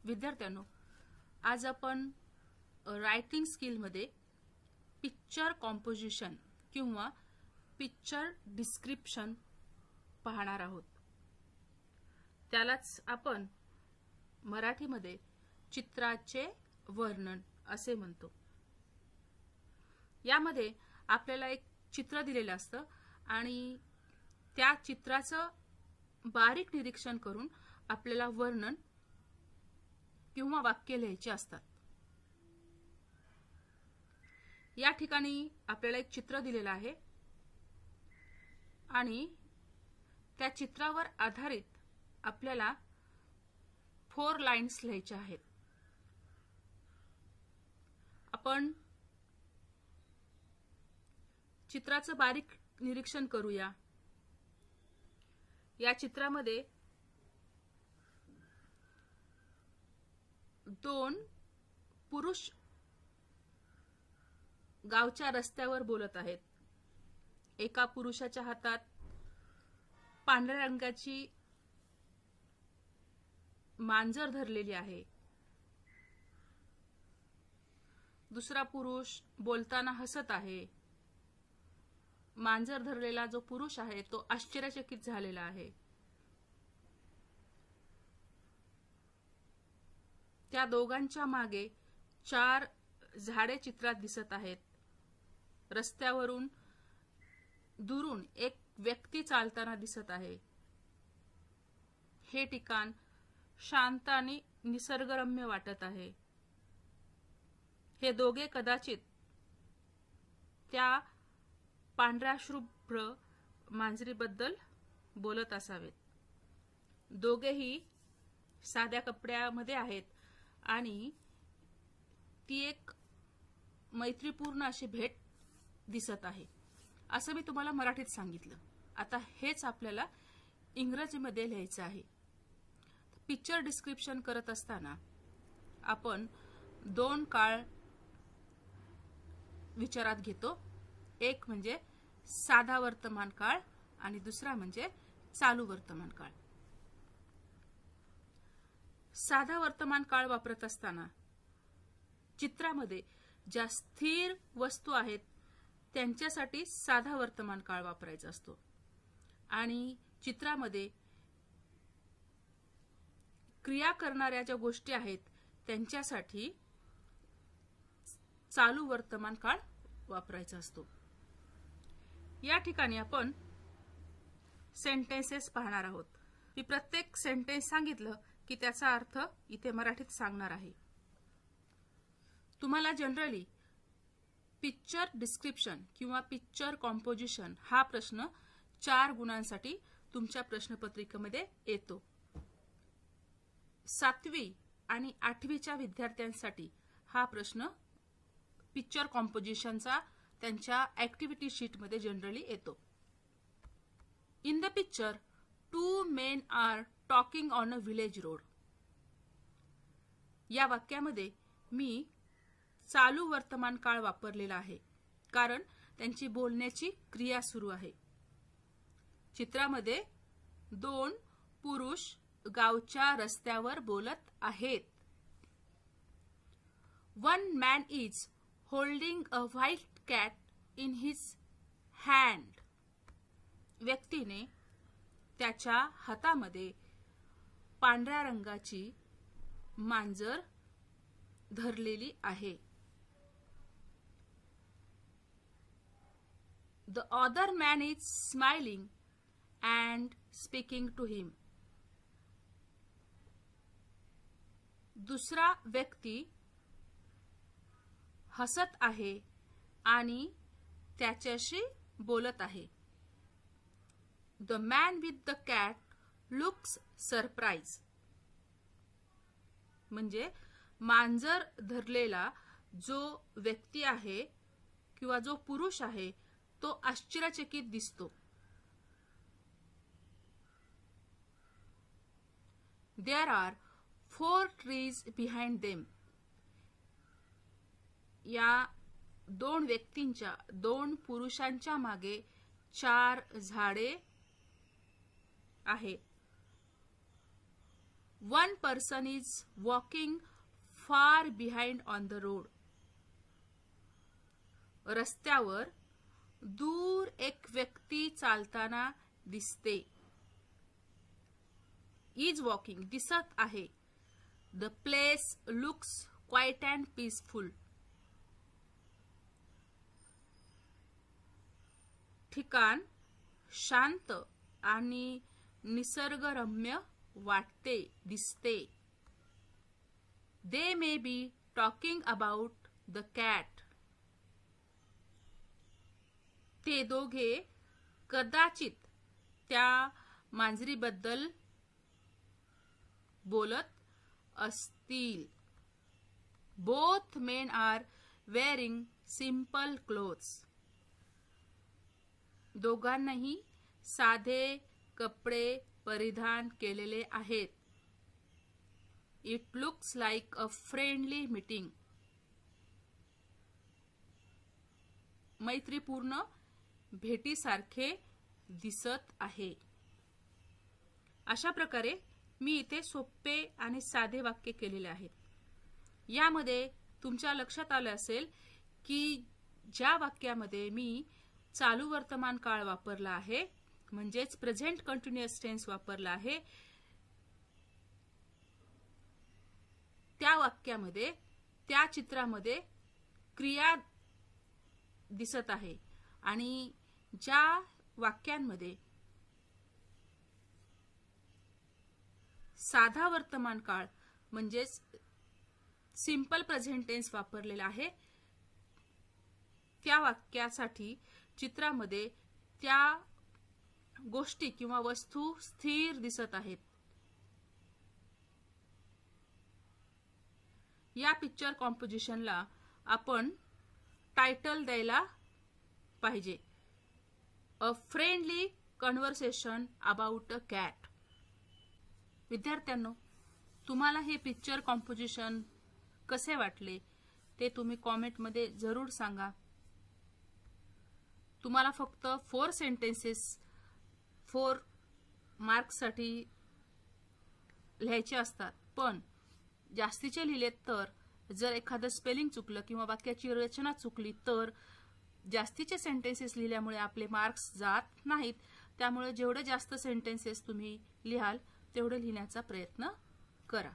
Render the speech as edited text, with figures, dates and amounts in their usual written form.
विद्यार्थ्यांनो, आज आपण रायटिंग स्किलमध्ये पिक्चर कॉम्पोजिशन किंवा पिक्चर डिस्क्रिप्शन पाहणार आहोत। त्यालाच आपण मराठीमध्ये चित्राचे वर्णन असे म्हणतो। यामध्ये आपल्याला एक चित्र दिलेलं असतं आणि त्या चित्राचं बारीक निरीक्षण करून आपल्याला वर्णन किंवा वाक्य लिहायचे असतात। या ठिकाणी आपल्याला एक चित्र दिलेलं आहे आणि त्या चित्रावर आधारित आपल्याला 4 लाईन्स लिहायच्या आहेत। आपण चित्राचं बारीक निरीक्षण करूया। या चित्रामध्ये 2 पुरुष गावच्या रस्त्यावर बोलत आहेत। एका पुरुषाच्या हातात पांढऱ्या रंगाची मांजर धरलेली आहे। दुसरा पुरुष बोलताना हसत आहे। मांजर धरलेला जो पुरुष आहे तो आश्चर्यचकित झालेला आहे। त्या दोघांच्या मागे 4 झाडे चित्रात दिसत आहेत। रस्त्यावरून दुरून एक व्यक्ती चालताना दिसत आहे। हे ठिकाण शांत आणि निसर्गरम्य वाटत आहे। हे दोघे कदाचित त्या पांढऱ्या शुभ्र मांजरीबद्दल बोलत असावेत। दोघेही साध्या कपड्यामध्ये आहेत आणि ती एक मैत्रीपूर्ण अशी भेट दिसत आहे। असं मी तुम्हाला मराठीत सांगितलं। आता हेच आपल्याला इंग्रजीमध्ये लिहायचं आहे। पिक्चर डिस्क्रिप्शन करत असताना आपण 2 काळ विचारात घेतो। एक म्हणजे साधा वर्तमान काळ आणि दुसरा म्हणजे चालू वर्तमान काळ। साधा वर्तमान काळ वापरत असताना चित्रामध्ये ज्या स्थिर वस्तू आहेत त्यांच्यासाठी साधा वर्तमान काळ वापरायचा असतो आणि चित्रामध्ये क्रिया करणाऱ्या ज्या गोष्टी आहेत त्यांच्यासाठी चालू वर्तमान काळ वापरायचा असतो। या ठिकाणी आपण सेंटेन्सेस पाहणार आहोत। मी प्रत्येक सेंटेन्स सांगितलं की त्याचा अर्थ इथे मराठीत सांगणार आहे। तुम्हाला जनरली पिक्चर डिस्क्रिप्शन किंवा पिक्चर कॉम्पोजिशन हा प्रश्न 4 गुणांसाठी तुमच्या प्रश्नपत्रिकेमध्ये येतो। 7वी आणि 8वीच्या विद्यार्थ्यांसाठी हा प्रश्न पिक्चर कॉम्पोजिशनचा त्यांच्या ऍक्टिव्हिटी शीट मध्ये जनरली येतो। In the picture 2 men are talking on a village road। या वाक्यामध्ये मी चालू वर्तमान काळ वापरलेला आहे कारण त्यांची बोलण्याची क्रिया सुरू आहे। चित्रामध्ये 2 पुरुष गावच्या रस्त्यावर बोलत आहेत। One man is holding a white cat in his hand। व्यक्तीने त्याच्या हातामध्ये पांढऱ्या रंगाची मांजर धरलेली आहे। The other man is smiling and speaking to him। दुसरा व्यक्ती हसत आहे आणि त्याच्याशी बोलत आहे। The man with the cat looks surprised। म्हणजे मांजर धरलेला जो व्यक्ती आहे किंवा जो पुरुष आहे तो आश्चर्यचकित दिसतो। There are 4 trees behind them। या 2 व्यक्तींच्या 2 पुरुषांच्या मागे 4 झाडे आहेत। One person is walking far behind on the road. रस्त्यावर दूर एक व्यक्ती चालताना दिसते. इज वॉकिंग दिसत आहे. The place looks quiet and peaceful. ठिकाण शांत आणि निसर्गरम्य वाटते दिसते. They may be talking about the cat. ते दोघे कदाचित त्या मांजरीबद्दल बोलत असतील. Both men are wearing simple clothes. दोघांनाही साधे कपडे परिधान केलेले आहेत. It looks like a friendly meeting. मैत्रीपूर्ण भेटीसारखे दिसत आहे. अशा प्रकारे मी इथे सोपे आणि साधे वाक्य केलेले आहेत. यामध्ये तुमच्या लक्षात आलं असेल की ज्या वाक्यामध्ये मी चालू वर्तमान काळ वापरला आहे म्हणजेच प्रेझेंट कंटिन्युअस टेन्स वापरला आहे, त्या वाक्यामध्ये त्या चित्रामध्ये क्रिया दिसत आहे आणि ज्या वाक्यांमध्ये साधा वर्तमान काळ म्हणजेच सिंपल प्रेझेंट टेन्स वापरलेला आहे त्या वाक्यासाठी चित्रामध्ये त्या गोष्टी किंवा वस्तू स्थिर दिसत आहेत. या पिक्चर कॉम्पोजिशनला आपण टायटल द्यायला पाहिजे. A friendly conversation about a cat. विद्यार्थ्यांनो, तुम्हाला हे पिक्चर कॉम्पोजिशन कसे वाटले ते तुम्ही कॉमेंटमध्ये जरूर सांगा. तुम्हाला फक्त 4 सेंटेन्सेस 4 मार्क्ससाठी लिहायचे असतात, पण जास्तीचे लिहिले तर जर एखादं स्पेलिंग चुकलं किंवा वाक्याची रचना चुकली तर जास्तीचे सेंटेन्सेस लिहिल्यामुळे आपले मार्क्स जात नाहीत. त्यामुळे जेवढे जास्त सेंटेन्सेस तुम्ही लिहाल तेवढे लिहिण्याचा प्रयत्न करा.